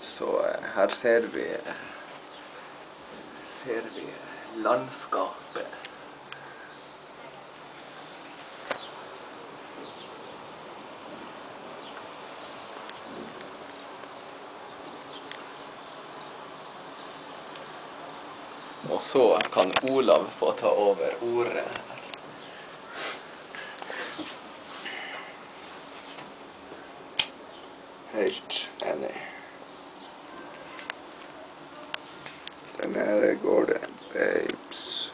Så her ser vi landskapet. Og så kan Olav få ta over ordet her. Helt enig. Der nede går det babes.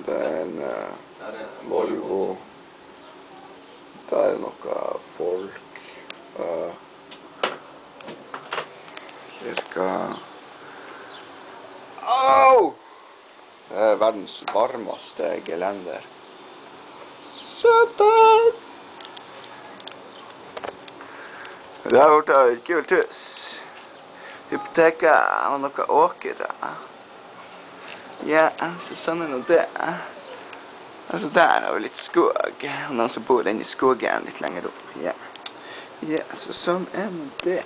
Det er en Volvo. Der er noe folk. Cirka. Au! Det er verdens varmeste gelender. Satan! Det har vært et kult hus. Hypoteket har noe åker. Ja, så sånn er det. Altså der har vi litt skog. Og noen som bor inne i skogen litt lenger opp. Ja, så sånn er det.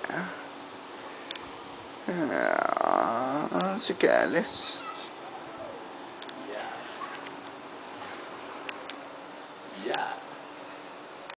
Ja, så ikke jeg har lyst.